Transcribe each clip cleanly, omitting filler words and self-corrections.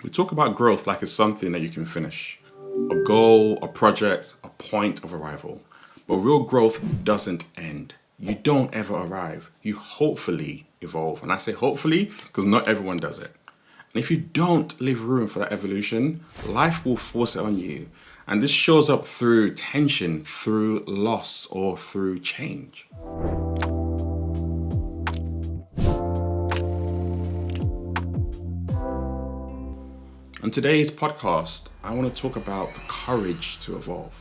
We talk about growth like it's something that you can finish. A goal, a project, a point of arrival. But real growth doesn't end. You don't ever arrive. You hopefully evolve. And I say hopefully because not everyone does it. And if you don't leave room for that evolution, life will force it on you. And this shows up through tension, through loss, or through change. On today's podcast, I want to talk about the courage to evolve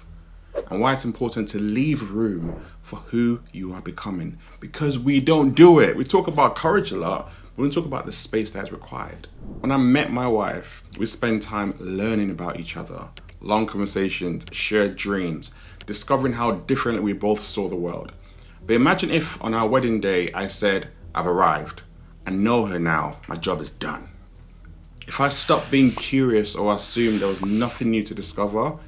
and why it's important to leave room for who you are becoming, because we don't do it. We talk about courage a lot, but we don't talk about the space that is required. When I met my wife, we spent time learning about each other, long conversations, shared dreams, discovering how differently we both saw the world. But imagine if on our wedding day I said, I've arrived, I know her now, my job is done. If I stopped being curious or assumed there was nothing new to discover,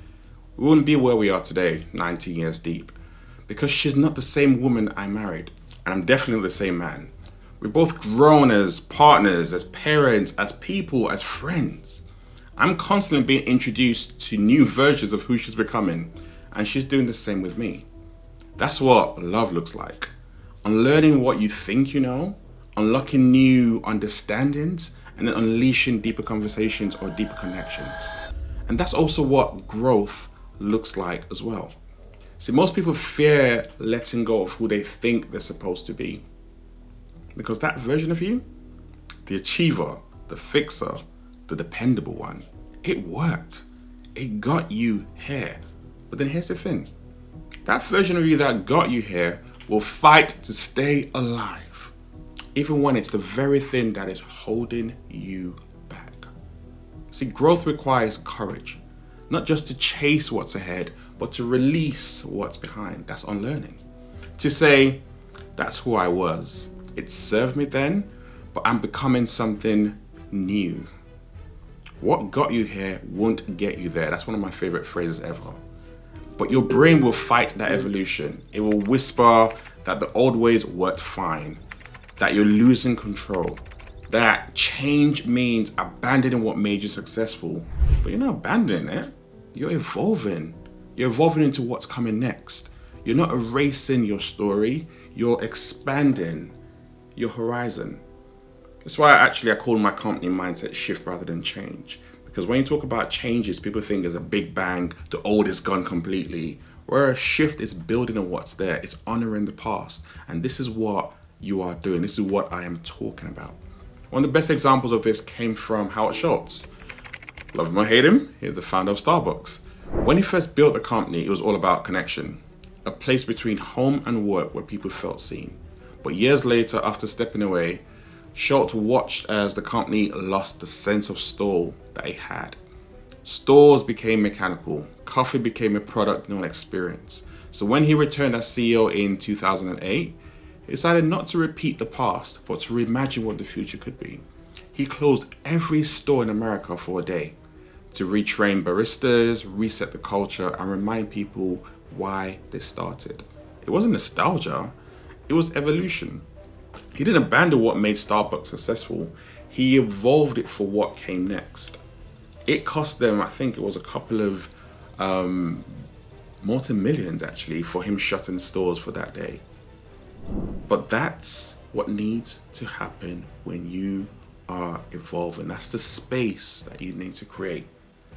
we wouldn't be where we are today, 19 years deep. Because she's not the same woman I married, and I'm definitely not the same man. We're both grown as partners, as parents, as people, as friends. I'm constantly being introduced to new versions of who she's becoming, and she's doing the same with me. That's what love looks like. Unlearning what you think you know, unlocking new understandings, and then unleashing deeper conversations or deeper connections. And that's also what growth looks like as well. See, most people fear letting go of who they think they're supposed to be. Because that version of you, the achiever, the fixer, the dependable one, it worked. It got you here. But then here's the thing. That version of you that got you here will fight to stay alive, even when it's the very thing that is holding you back. See, growth requires courage, not just to chase what's ahead, but to release what's behind. That's unlearning. To say, that's who I was. It served me then, but I'm becoming something new. What got you here won't get you there. That's one of my favorite phrases ever. But your brain will fight that evolution. It will whisper that the old ways worked fine, that you're losing control, that change means abandoning what made you successful. But you're not abandoning it. You're evolving. You're evolving into what's coming next. You're not erasing your story. You're expanding your horizon. That's why I call my company Mindset Shift rather than change. Because when you talk about changes, people think there's a big bang, the old is gone completely. Where a shift is building on what's there. It's honoring the past. And this is what you are doing. This is what I am talking about. One of the best examples of this came from Howard Schultz. Love him or hate him, he's the founder of Starbucks. When he first built the company, it was all about connection, a place between home and work where people felt seen. But years later, after stepping away, Schultz watched as the company lost the sense of store that it had. Stores became mechanical, coffee became a product, not an experience. So when he returned as CEO in 2008, he decided not to repeat the past, but to reimagine what the future could be. He closed every store in America for a day to retrain baristas, reset the culture, and remind people why they started. It wasn't nostalgia, it was evolution. He didn't abandon what made Starbucks successful, he evolved it for what came next. It cost them, I think it was a couple of multi-millions actually, for him shutting stores for that day. But that's what needs to happen when you are evolving. That's the space that you need to create.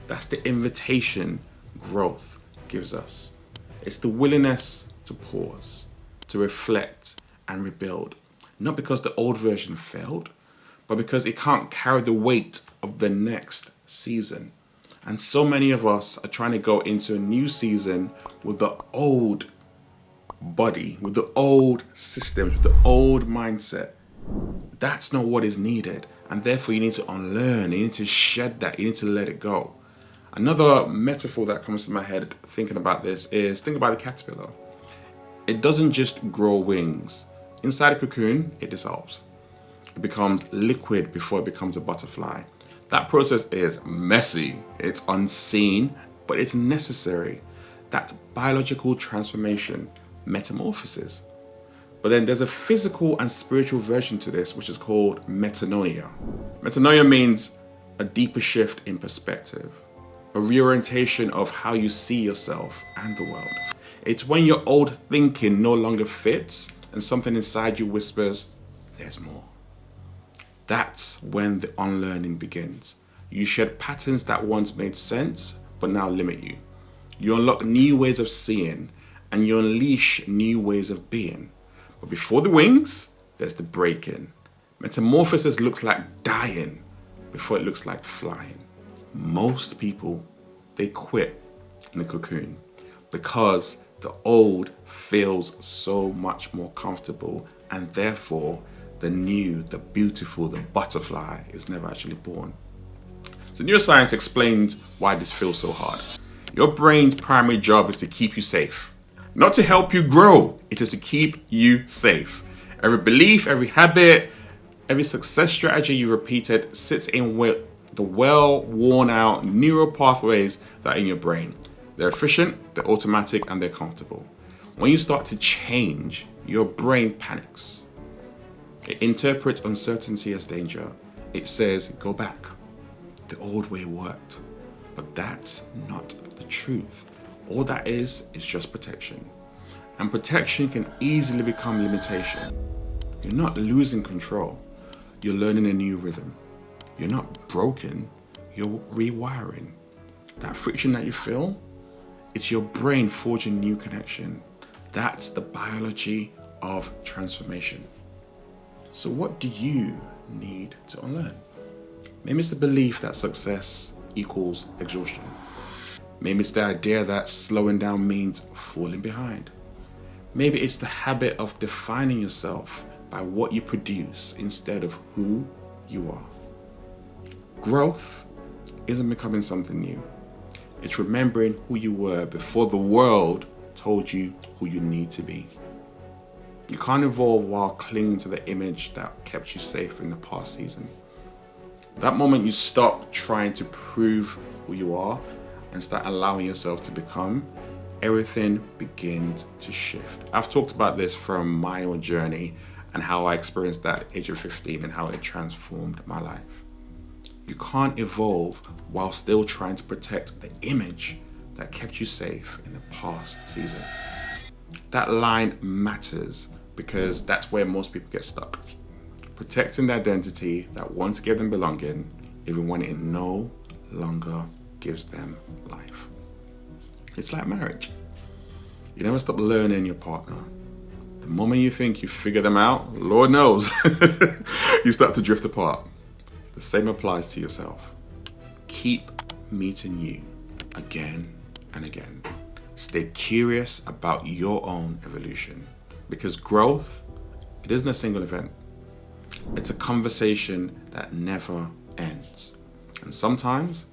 That's the invitation growth gives us. It's the willingness to pause, to reflect and rebuild. Not because the old version failed, but because it can't carry the weight of the next season. And so many of us are trying to go into a new season with the old body, with the old systems, with the old mindset. That's not what is needed. And therefore you need to unlearn, you need to shed that, you need to let it go. Another metaphor that comes to my head thinking about this is, think about the caterpillar. It doesn't just grow wings. Inside a cocoon, it dissolves. It becomes liquid before it becomes a butterfly. That process is messy, it's unseen, but it's necessary. That's biological transformation. Metamorphosis. But then there's a physical and spiritual version to this, which is called metanoia. Metanoia means a deeper shift in perspective, a reorientation of how you see yourself and the world. It's when your old thinking no longer fits and something inside you whispers, there's more. That's when the unlearning begins. You shed patterns that once made sense, but now limit you. You unlock new ways of seeing, and you unleash new ways of being. But before the wings, there's the breaking. Metamorphosis looks like dying before it looks like flying. Most people, they quit in the cocoon because the old feels so much more comfortable, and therefore the new, the beautiful, the butterfly is never actually born. So neuroscience explains why this feels so hard. Your brain's primary job is to keep you safe, not to help you grow. It is to keep you safe. Every belief, every habit, every success strategy you repeated sits in with the well-worn out neural pathways that are in your brain. They're efficient, they're automatic, and they're comfortable. When you start to change, your brain panics. It interprets uncertainty as danger. It says, go back. The old way worked. But that's not the truth. All that is just protection. And protection can easily become limitation. You're not losing control. You're learning a new rhythm. You're not broken. You're rewiring. That friction that you feel, it's your brain forging new connection. That's the biology of transformation. So what do you need to unlearn? Maybe it's the belief that success equals exhaustion. Maybe it's the idea that slowing down means falling behind. Maybe it's the habit of defining yourself by what you produce instead of who you are. Growth isn't becoming something new. It's remembering who you were before the world told you who you need to be. You can't evolve while clinging to the image that kept you safe in the past season. That moment you stop trying to prove who you are and start allowing yourself to become, everything begins to shift. I've talked about this from my own journey and how I experienced that at the age of 15 and how it transformed my life. You can't evolve while still trying to protect the image that kept you safe in the past season. That line matters because that's where most people get stuck. Protecting the identity that once gave them belonging, even when it no longer gives them life. It's like marriage. You never stop learning your partner. The moment you think you figure them out, Lord knows, you start to drift apart. The same applies to yourself. Keep meeting you again and again. Stay curious about your own evolution, because growth, it isn't a single event. It's a conversation that never ends. And sometimes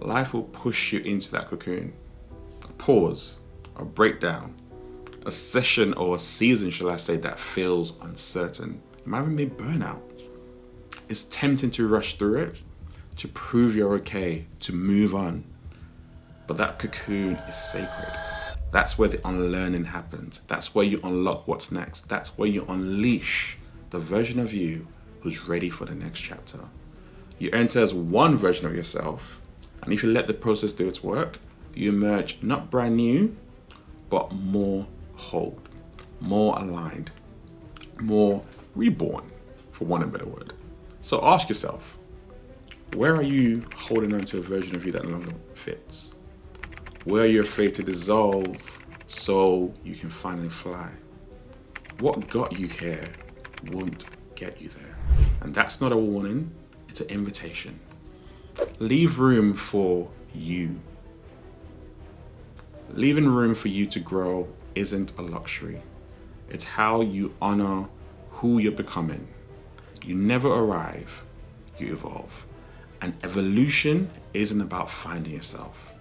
life will push you into that cocoon. A pause, a breakdown, a session or a season, shall I say, that feels uncertain. It might even be burnout. It's tempting to rush through it, to prove you're okay, to move on. But that cocoon is sacred. That's where the unlearning happens. That's where you unlock what's next. That's where you unleash the version of you who's ready for the next chapter. You enter as one version of yourself, and if you let the process do its work, you emerge not brand new, but more whole, more aligned, more reborn, for want of a better word. So ask yourself, where are you holding on to a version of you that no longer fits? Where are you afraid to dissolve so you can finally fly? What got you here won't get you there. And that's not a warning, it's an invitation. Leave room for you. Leaving room for you to grow isn't a luxury. It's how you honor who you're becoming. You never arrive, you evolve. And evolution isn't about finding yourself.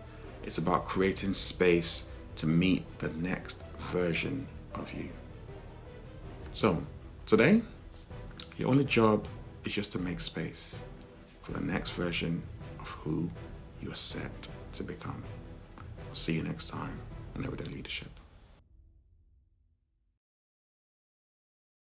It's about creating space to meet the next version of you. So, today, your only job is just to make space for the next version of who you're set to become. I'll see you next time on Everyday Leadership.